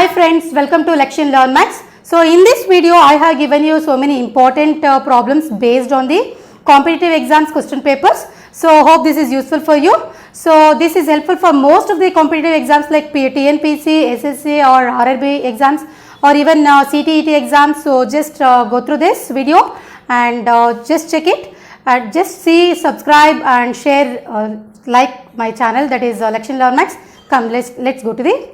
Hi friends, welcome to Lection Learn Maths. So in this video I have given you so many important problems based on the competitive exams question papers. So hope this is useful for you. So this is helpful for most of the competitive exams like TNPC, SSC or RRB exams or even CTET exams. So just go through this video and just check it and just see, subscribe and share, like my channel, that is Lection Learn Maths. Come, let's go to the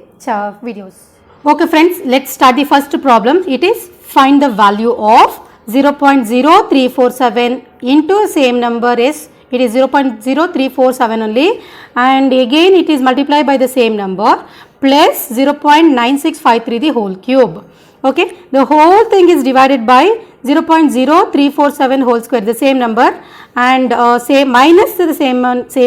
videos. Okay friends, let's start the first problem. It is find the value of 0.0347 into same number is, it is 0.0347 only, and again it is multiplied by the same number plus 0.9653 the whole cube. Okay, the whole thing is divided by 0.0347 whole square, the same number, and say minus the same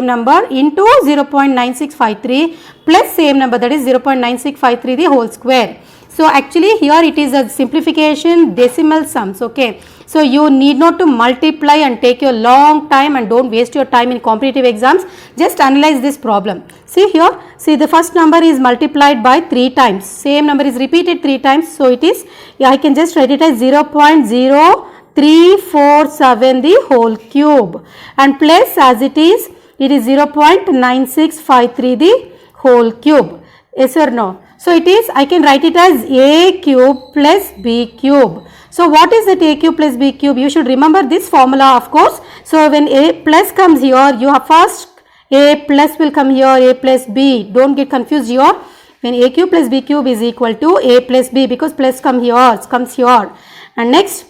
number into 0.9653 plus same number, that is 0.9653 the whole square. So actually here it is a simplification decimal sums. Okay, so you need not to multiply and take your long time and don't waste your time in competitive exams. Just analyze this problem. See here, see the first number is multiplied by 3 times, same number is repeated 3 times. So it is, I can just write it as 0.0347 the whole cube, and plus as it is 0.9653 the whole cube. Yes or no? So it is, I can write it as a cube plus b cube. So what is that a cube plus b cube? You should remember this formula, of course. So when a plus comes here, you have first a plus will come here, a plus b. Don't get confused here. When a cube plus b cube is equal to a plus b, because plus comes here. And next,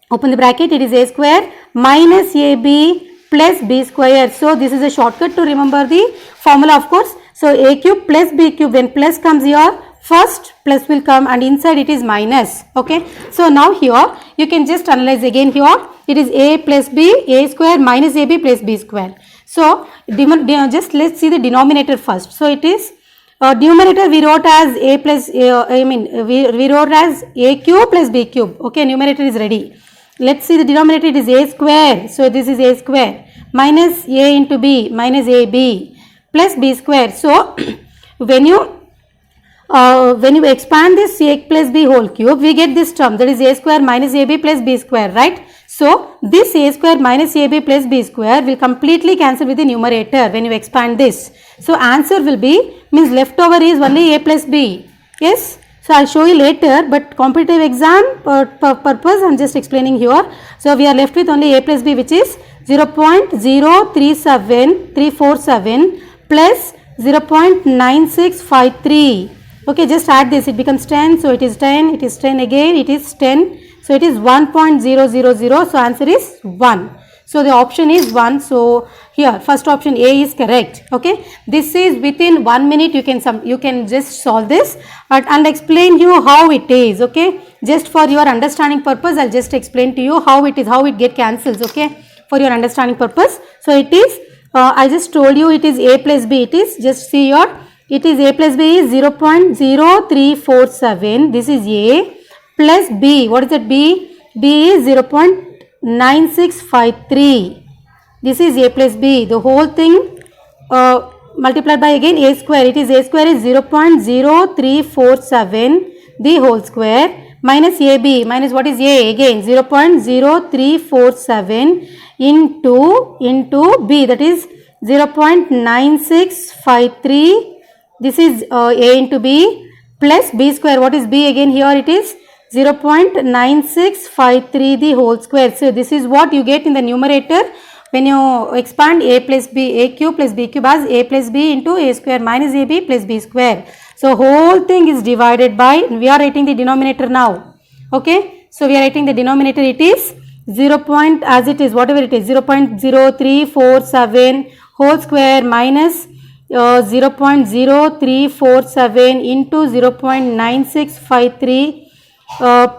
open the bracket, it is a square minus ab plus b square. So this is a shortcut to remember the formula, of course. So a cube plus b cube, when plus comes here, first plus will come and inside it is minus. Okay, so now here you can just analyze again. Here it is a plus b, a square minus ab plus b square. So just let's see the denominator first. So it is numerator we wrote as a plus we wrote as a cube plus b cube. Okay, numerator is ready. Let's see the denominator, it is a square. So this is a square minus a into b minus ab plus b square. So when you expand this a plus b whole cube, we get this term, that is a square minus ab plus b square, right? So this a square minus ab plus b square will completely cancel with the numerator when you expand this. So answer will be, means leftover is only a plus b. Yes. So I'll show you later, but competitive exam purpose I'm just explaining here. So we are left with only a plus b, which is 0.0347 plus 0.9653. Okay, just add this, it becomes 10. So it is 10, it is 10 again, it is 10. So it is 1.000. So answer is 1. So the option is 1. So here first option A is correct. Okay, this is within 1 minute you can just solve this and explain you how it is. Okay, just for your understanding purpose I'll just explain to you how it is, how it get cancels. Okay, for your understanding purpose. So it is I just told you it is a plus b. It is, just see here, it is a plus b is 0.0347. This is a plus b. What is that b? B is 0.9653. This is a plus b. The whole thing multiplied by again a square. It is a square is 0.0347 the whole square minus ab, minus what is a again 0.0347 into b, that is 0.9653. This is a into b plus b square. What is b again? Here it is 0.9653 the whole square. So this is what you get in the numerator when you expand a plus b, a cube plus b cube as a plus b into a square minus ab plus b square. So whole thing is divided by, we are writing the denominator now. Okay, so we are writing the denominator, it is 0. As it is, whatever it is, 0.0347 whole square minus 0.0347 into 0.9653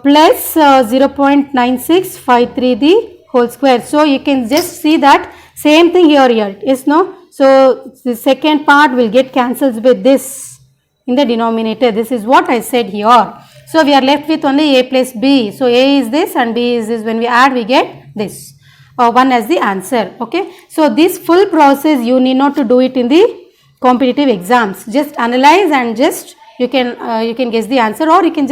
plus 0.9653 the whole square. So you can just see that same thing here. Yes, no? So the second part will get cancels with this in the denominator. This is what I said here. So we are left with only a plus b. So a is this and b is this. When we add, we get this. 1 as the answer. Okay. So this full process you need not to do it in the competitive exams. Just analyze and just you can guess the answer, or you can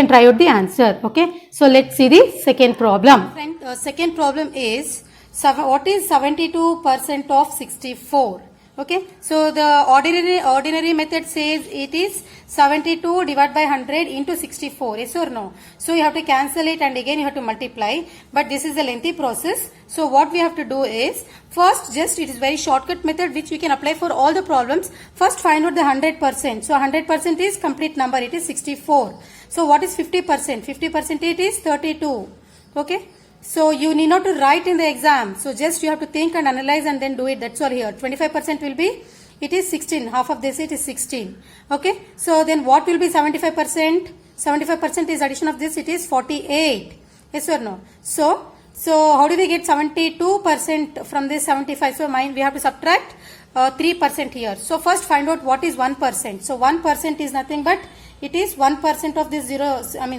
try out the answer. Okay, so let's see the second problem. Friend, second problem is what is 72% of 64? Okay, so the ordinary method says it is 72 divided by 100 into 64. Yes or no? So you have to cancel it and again you have to multiply, but this is a lengthy process. So what we have to do is, first just it is very shortcut method which we can apply for all the problems. First find out the 100%. So 100% is complete number, it is 64. So what is 50%? 50% it is 32. Okay. So you need not to write in the exam. So just you have to think and analyze and then do it. That's all here. 25% will be, it is 16. Half of this it is 16. Okay. So then what will be 75%? 75% is addition of this. It is 48. Yes or no? So how do we get 72% from this 75? So we have to subtract 3% here. So first find out what is 1%. So 1% is nothing but it is 1% of this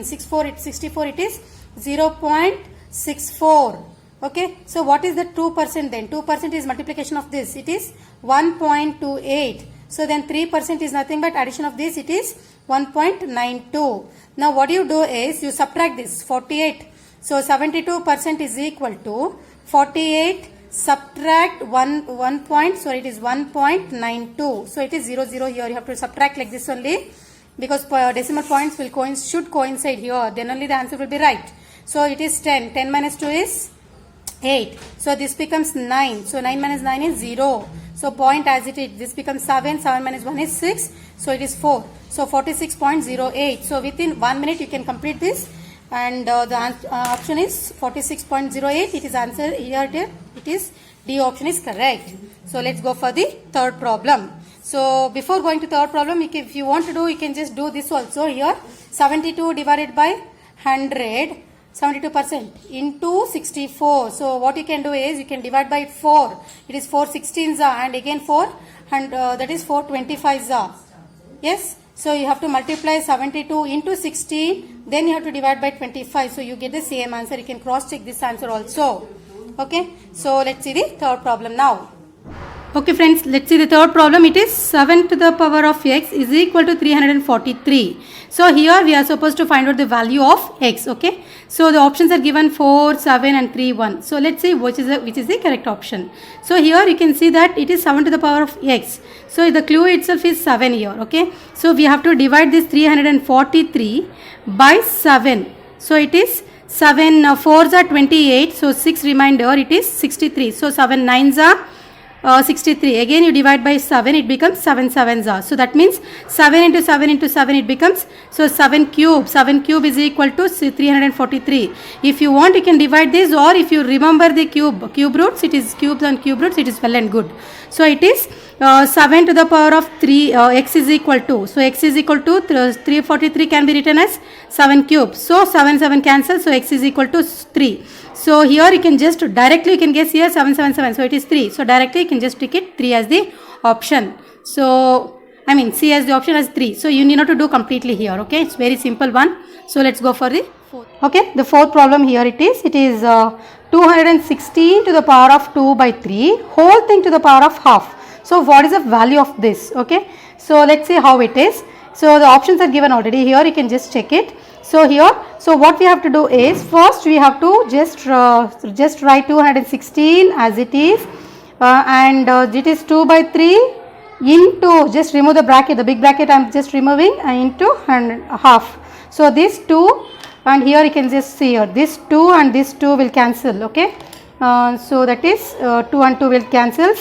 64 it is 0.64. Okay, so what is the 2% then? 2% is multiplication of this, it is 1.28. So then 3% is nothing but addition of this, it is 1.92. Now what you do is you subtract this 48. So 72% is equal to 48 subtract 1 point, so it is 1.92. So it is 0 0 here. You have to subtract like this only, because decimal points should coincide here, then only the answer will be right. So it is 10. 10 minus 2 is 8. So this becomes 9. So 9 minus 9 is 0. So point as it is. This becomes 7. 7 minus 1 is 6. So it is 4. So 46.08. So within 1 minute you can complete this. And the option is 46.08. It is answer here. It is D option is correct. So let's go for the third problem. So before going to third problem, if you want to do, you can just do this also here. 72 divided by 100. 72% into 64. So what you can do is you can divide by 4. It is 4 16s and again 4 and that is 4 25s. Yes. So you have to multiply 72 into 16. Then you have to divide by 25. So you get the same answer. You can cross check this answer also. Okay. So let's see the third problem now. Okay friends, let's see the third problem. It is 7 to the power of x is equal to 343. So here we are supposed to find out the value of x. Okay. So the options are given 4, 7 and 3, 1. So let's see which is the correct option. So here you can see that it is 7 to the power of x. So the clue itself is 7 here. Okay. So we have to divide this 343 by 7. So it is 7 4s are 28. So 6 remainder, it is 63. So 7 9s are 63. Again you divide by 7, it becomes 7 7s are. So that means 7 into 7 into 7 it becomes, so 7 cube. 7 cube is equal to 343. If you want you can divide this, or if you remember the cube roots, it is cubes and cube roots, it is well and good. So it is 7 to the power of 3 x is equal to, so x is equal to 343 can be written as 7 cube. So 7 7 cancel, so x is equal to 3. So here you can just directly you can guess here 7 7 7. So it is 3. So directly you can just tick it 3 as the option. So C as the option as 3. So you need not to do completely here. Okay, it's very simple one. So let's go for the fourth. Okay, the fourth problem here it is 216 to the power of 2 by 3 whole thing to the power of half. So what is the value of this? Okay, so let's see how it is. So the options are given already here. You can just check it. So here, so what we have to do is, first we have to just write 216 as it is, and it is 2 by 3 into, just remove the bracket, the big bracket I am just removing, into half. So this 2, and here you can just see here, this 2 and this 2 will cancel. Okay, so that is 2 and 2 will cancel,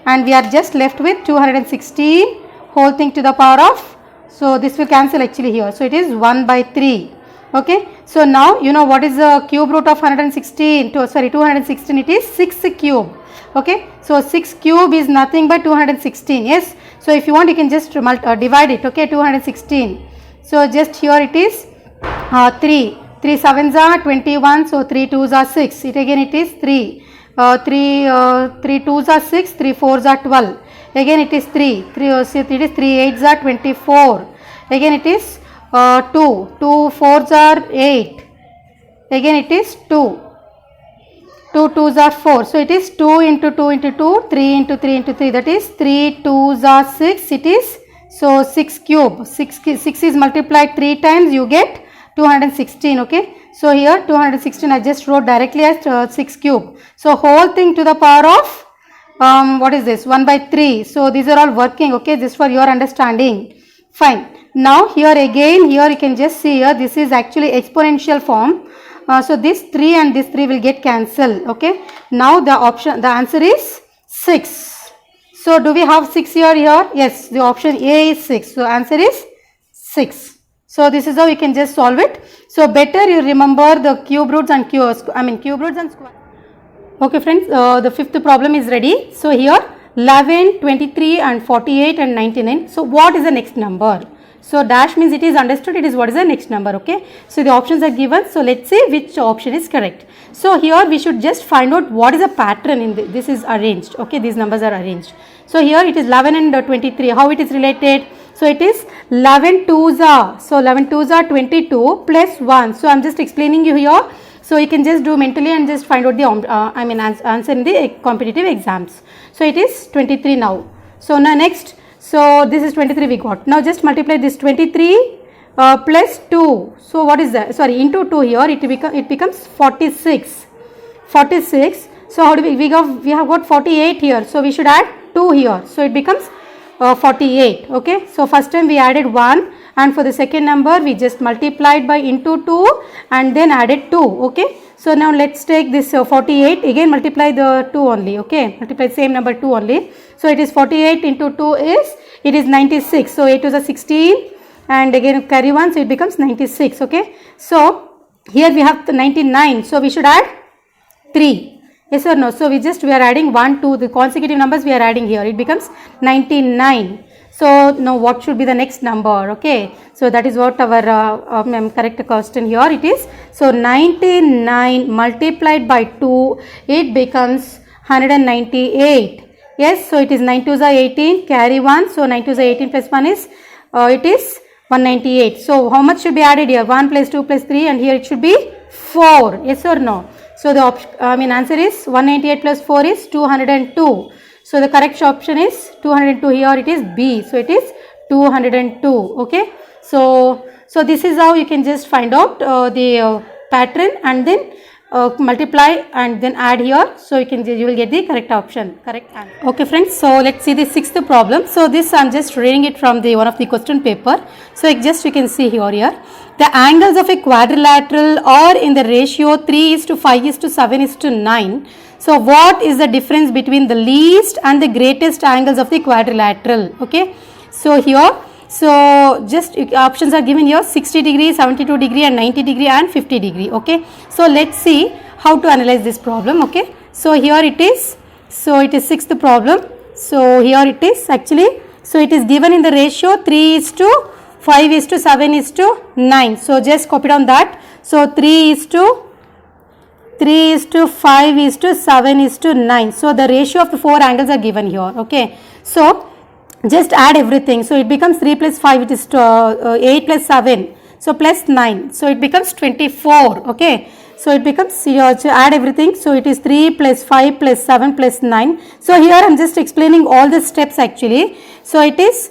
and we are just left with 216 whole thing to the power of, so this will cancel actually here. So it is 1 by 3. Okay, so now you know what is the cube root of 216, it is 6 cube. Okay, so 6 cube is nothing but 216. Yes, so if you want you can just divide it. Okay, 216. So just here it is 3 7s are 21. So 3 2s are 6. It again it is 3 3 2s are 6. 3 4s are 12. Again it is 3 so it is 3 8s are 24. Again it is 2 4s are 8. Again it is 2 2s are 4. So it is 2 into 2 into 2, 3 into 3 into 3, that is 3 2s are 6. It is So 6 cube, 6 is multiplied 3 times, you get 216, okay. So here 216 I just wrote directly as 6 cube. So whole thing to the power of what is this, 1 by 3. So these are all working, okay, just for your understanding. Fine. Now here again, here you can just see here, this is actually exponential form. So this 3 and this 3 will get cancelled, okay. Now the answer is 6. So do we have 6 here? Yes, the option A is 6. So answer is 6. So this is how you can just solve it. So better you remember the cube roots and cube roots and square. Okay friends, the fifth problem is ready. So here 11, 23 and 48 and 99. So what is the next number? So dash means it is understood, it is what is the next number, okay. So the options are given. So let's see which option is correct. So here we should just find out what is the pattern in this is arranged, okay, these numbers are arranged. So here it is 11 and 23, how it is related? So it is 11 twos are, so 11 twos are 22 plus 1. So I am just explaining you here. So you can just do mentally and just find out the answer in the competitive exams. So it is 23 now. So now next, so this is 23 we got. Now just multiply this 23 plus 2. So what is that? Sorry, into 2 here it becomes 46. 46. So how do we have got 48 here. So we should add 2 here. So it becomes 48, okay. So first time we added 1 and for the second number we just multiplied by into 2 and then added 2, okay. So now let's take this 48, again multiply the 2 only, okay, multiply same number 2 only. So it is 48 into 2 is 96. So 8 to the 16 and again carry 1, so it becomes 96, okay. So here we have the 99, so we should add 3. Yes or no? So we are adding 1, 2, the consecutive numbers we are adding here. It becomes 99. So now what should be the next number? Okay. So that is what our correct question here it is. So 99 multiplied by 2, it becomes 198. Yes. So it is 9 2s are 18, carry 1. So 9 2s are 18 plus 1 is, it is 198. So how much should be added here? 1 plus 2 plus 3 and here it should be 4. Yes or no? So the answer is 198 plus 4 is 202. So the correct option is 202. Here it is B. So it is 202. Okay. So this is how you can just find out the pattern and then multiply and then add here. So you will get the correct option, correct answer. Okay friends. So let's see the sixth problem. So this I am just reading it from the one of the question paper. So you can see here. The angles of a quadrilateral are in the ratio 3:5:7:9. So what is the difference between the least and the greatest angles of the quadrilateral? Okay. So here, so just options are given here: 60 degree, 72 degree and 90 degree and 50 degree. Okay. So let's see how to analyze this problem. Okay. So here it is. So it is sixth problem. So here it is actually. So it is given in the ratio 3:5:7:9. So just copy down that. So 3:5:7:9. So the ratio of the four angles are given here. Okay. So just add everything. So it becomes 3 plus 5, it is 8 plus 7. So plus 9. So it becomes 24. Okay. So it becomes, so add everything. So it is 3 plus 5 plus 7 plus 9. So here I am just explaining all the steps actually. So it is,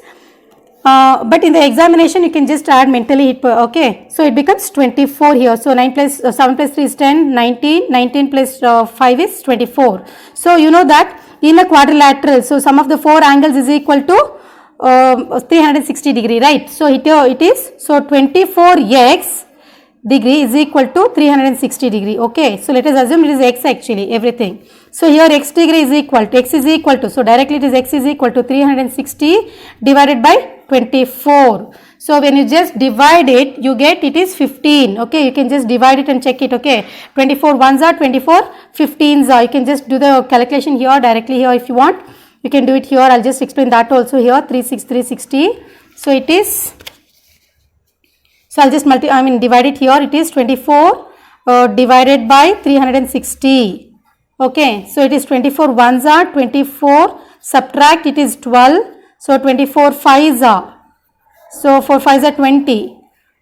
but in the examination you can just add mentally. Okay. So it becomes 24 here. So 9 plus 7 plus 3 is 10, 19, 19 plus 5 is 24. So you know that in a quadrilateral, so sum of the four angles is equal to 360 degree, right? So it is, so 24x degree is equal to 360 degree. Okay. So let us assume it is x actually, everything. So here x degree is equal to, x is equal to, so directly it is x is equal to 360 divided by 24. So when you just divide it, you get it is 15. Okay. You can just divide it and check it. Okay. 24 ones are 24, 15s are. You can just do the calculation here directly here if you want. You can do it here. I'll just explain that also here. 360. So it is, so I'll just divide it here. It is 24 divided by 360. Okay. So it is 24 ones are 24. Subtract, it is 12. So 24 5s are. So 4 5s are 20.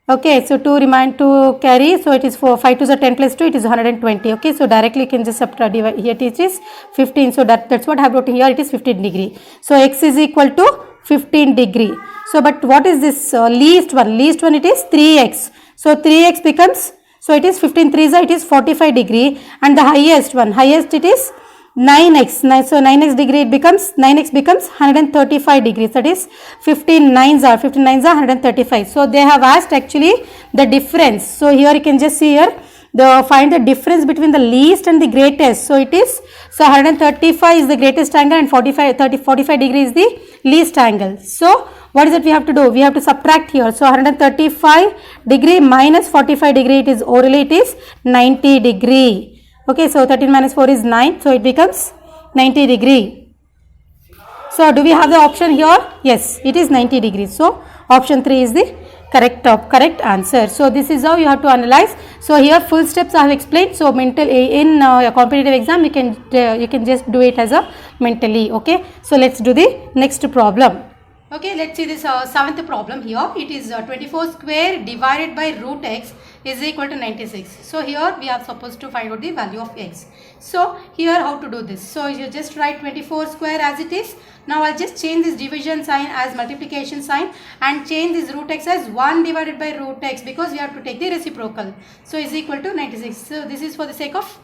Okay, so 2 remain to carry, so it is 4, 5 to the 10 plus 2, it is 120. Okay, so directly you can just divide, here it is 15, so that's what I have wrote here, it is 15 degree. So x is equal to 15 degree. So but what is this least one it is 3x. So 3x becomes, so it is 15 3s, it is 45 degree, and the highest it is 9x. So 9x degree, it becomes 9x becomes 135 degrees, that is 15 9s are 135. So they have asked actually the difference. So here you can just see here, find the difference between the least and the greatest. So it is, so 135 is the greatest angle and 45 degree is the least angle. So what is it we have to do? We have to subtract here. So 135 degree minus 45 degree, it is orally it is 90 degree. Okay, so 13 minus 4 is 9, so it becomes 90 degree. So do we have the option here? Yes, it is 90 degrees. So option 3 is the correct answer. So this is how you have to analyze. So here full steps I have explained. So mental in a competitive exam you can just do it as a mentally. Okay, so let's do the next problem. Okay, let's see this seventh problem here. It is 24 square divided by root x is equal to 96. So here we are supposed to find out the value of x. So here how to do this? So you just write 24 square as it is. Now I'll just change this division sign as multiplication sign and change this root x as 1 divided by root x, because we have to take the reciprocal. So is equal to 96. So this is for the sake of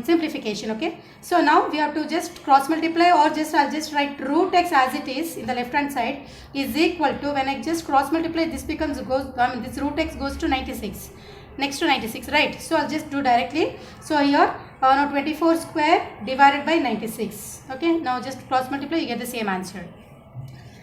simplification. Okay, so now we have to just cross multiply, or I'll just write root x as it is in the left hand side is equal to, when I just cross multiply, this becomes this root x goes to 96, next to 96, right? So I'll just do directly. So here now 24 square divided by 96. Okay, now just cross multiply, you get the same answer.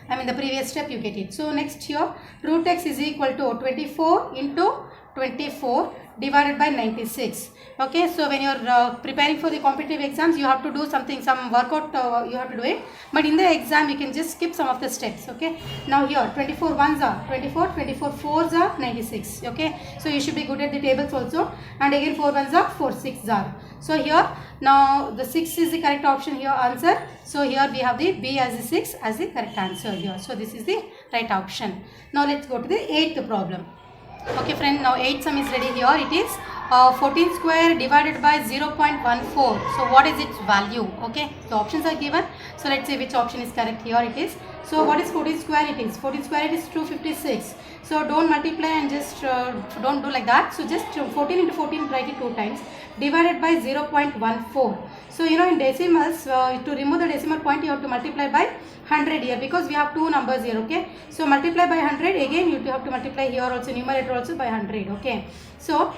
The previous step you get it. So next here root x is equal to 24 into 24 divided by 96. Okay, so when you are preparing for the competitive exams, you have to do some workout, you have to do it, but in the exam you can just skip some of the steps. Okay, now here 24 1s are 24, 24 4s are 96. Okay, so you should be good at the tables also, and again 4 1s are 4 6s are. So here now the 6 is the correct option here, answer. So here we have the B as the 6 as the correct answer here. So this is the right option. Now let's go to the 8th problem. Okay friend, now 8th sum is ready here. It is 14 square divided by 0.14. So what is its value? Okay, the options are given. So let's see which option is correct here. It is, so what is 14 square? It is 14 square, it is 256. So don't multiply and just don't do like that. So just 14 into 14, write it 2 times, divided by 0.14. So you know in decimals, to remove the decimal point you have to multiply by 100 here, because we have two numbers here. Okay, so multiply by 100, again you have to multiply here also, numerator also by 100. Okay, so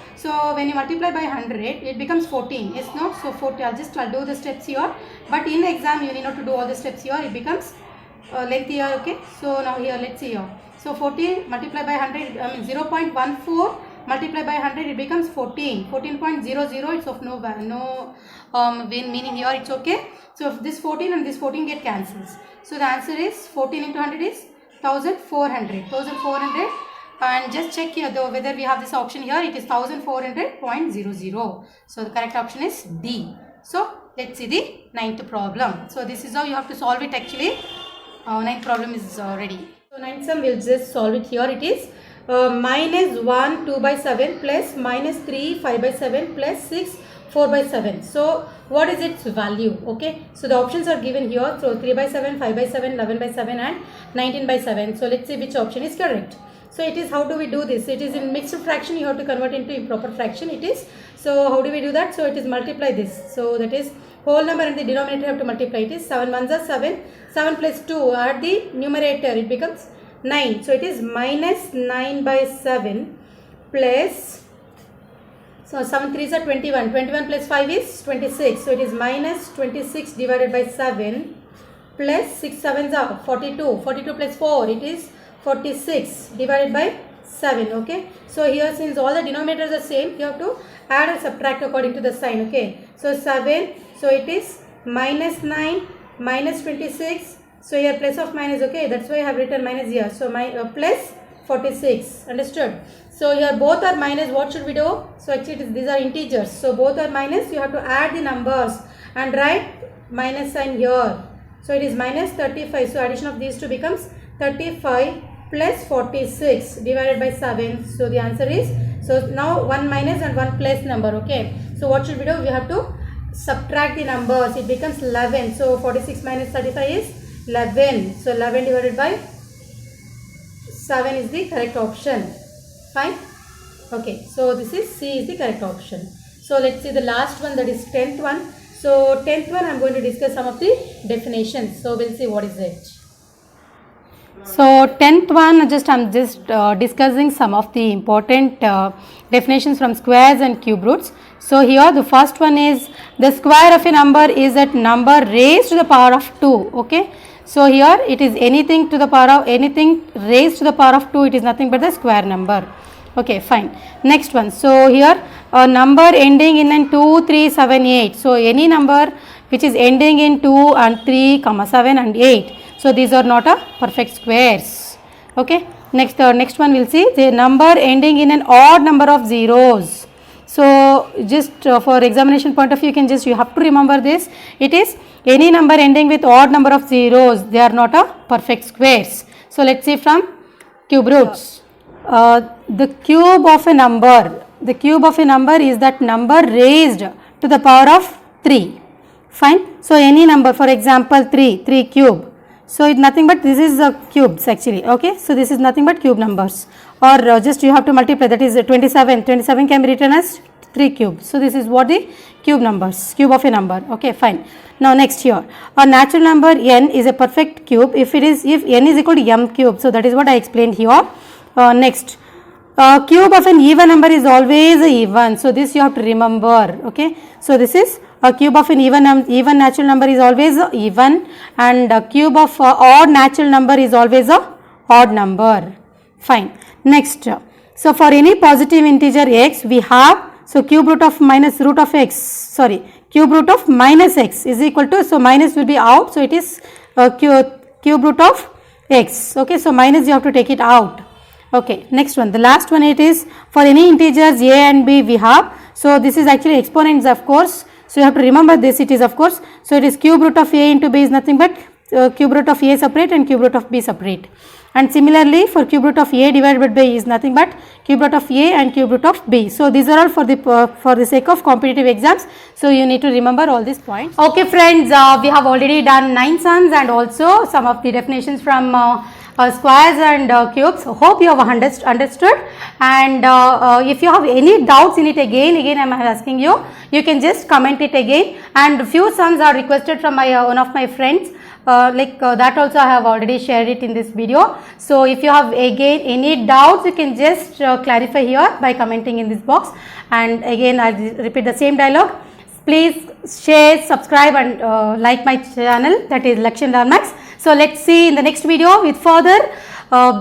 when you multiply by 100 it becomes 14. Yes, no, so 40, I'll do the steps here, but in the exam you need not to do all the steps here, it becomes lengthier. Okay, so now here let's see here. So 14 multiply by 100, 0.14 multiply by 100, it becomes 14. 14.00, it's of no meaning here, it's okay. So if this 14 and this 14 get cancels. So the answer is 14 into 100 is 1400. And just check here though whether we have this option here, it is 1400.00. So the correct option is D. So let's see the 9th problem. So this is how you have to solve it actually. 9th problem is ready. So 9th sum we'll just solve it here. It is minus 1 2 by 7 plus minus 3 5 by 7 plus 6 4 by 7. So what is its value? Okay, so the options are given here. So 3 by 7, 5 by 7, 11 by 7 and 19 by 7. So let's see which option is correct. So it is, how do we do this? It is in mixed fraction, you have to convert into improper fraction. It is, so how do we do that? So it is multiply this. So that is whole number and the denominator you have to multiply. It is 7 ones are 7. 7 plus 2 add the numerator, it becomes 9. So it is minus 9 by 7 plus, so 7 3s are 21. 21 plus 5 is 26. So it is minus 26 divided by 7 plus 6 7s are 42. 42 plus 4, it is 46 divided by 7. Okay, so here since all the denominators are same, you have to add and subtract according to the sign. Okay, so 7, so it is minus 9 minus 26. So here plus of minus. Okay, that's why I have written minus here. So my plus 46, understood? So here both are minus, what should we do? So actually these are integers, so both are minus, you have to add the numbers and write minus sign here. So it is minus 35. So addition of these two becomes 35 plus 46 divided by 7. So the answer is, so now 1 minus and 1 plus number. Okay, so what should we do? We have to subtract the numbers. It becomes 11. So 46 minus 35 is 11. So 11 divided by 7 is the correct option. Fine. Okay, so this is C is the correct option. So let's see the last one, that is 10th one. So 10th one, I am going to discuss some of the definitions. So we'll see what is it. So 10th one, I'm just discussing some of the important definitions from squares and cube roots. So here the first one is, the square of a number is that number raised to the power of 2. Okay. So here it is anything to the power of, anything raised to the power of 2, it is nothing but the square number. Okay, fine. Next one. So here a number ending in 2, 3, 7, 8. So any number which is ending in 2 and 3, 7 and 8. So these are not a perfect squares. Okay. Next one we'll see the number ending in an odd number of zeros. So just for examination point of view, you have to remember this. It is any number ending with odd number of zeros, they are not a perfect squares. So let's see from cube roots. The cube of a number is that number raised to the power of 3. Fine. So any number, for example 3 cube. So it's nothing but, this is cubes actually. Okay. So this is nothing but cube numbers, or just you have to multiply, that is 27 can be written as 3 cubes. So this is what the cube numbers, cube of a number. Okay, fine. Now next here, a natural number n is a perfect cube if n is equal to m cube. So that is what I explained here. Next, cube of an even number is always even. So this you have to remember. Okay. So this is a cube of an even natural number is always even, and a cube of odd natural number is always a odd number. Fine. Next, so for any positive integer x we have, so cube root of minus root of x, cube root of minus x is equal to, so minus will be out, so it is cube root of x. Okay, so minus you have to take it out. Okay, next one, the last one, it is for any integers a and b we have, so this is actually exponents of course, so you have to remember this, it is of course, so it is cube root of a into b is nothing but cube root of a separate and cube root of b separate. And similarly for cube root of a divided by b is nothing but cube root of a and cube root of b. So these are all for the sake of competitive exams. So you need to remember all these points. Okay friends, we have already done 9 sums and also some of the definitions from squares and cubes. Hope you have understood, and if you have any doubts in it, again I am asking you, you can just comment it again, and few sums are requested from my one of my friends. That also I have already shared it in this video. So if you have again any doubts, you can just clarify here by commenting in this box. And again I will repeat the same dialogue. Please share, subscribe and like my channel, that is Lakshan Darmax. So let's see in the next video with further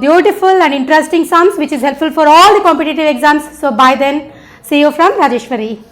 beautiful and interesting sums which is helpful for all the competitive exams. So by then, see you from Rajeshwari.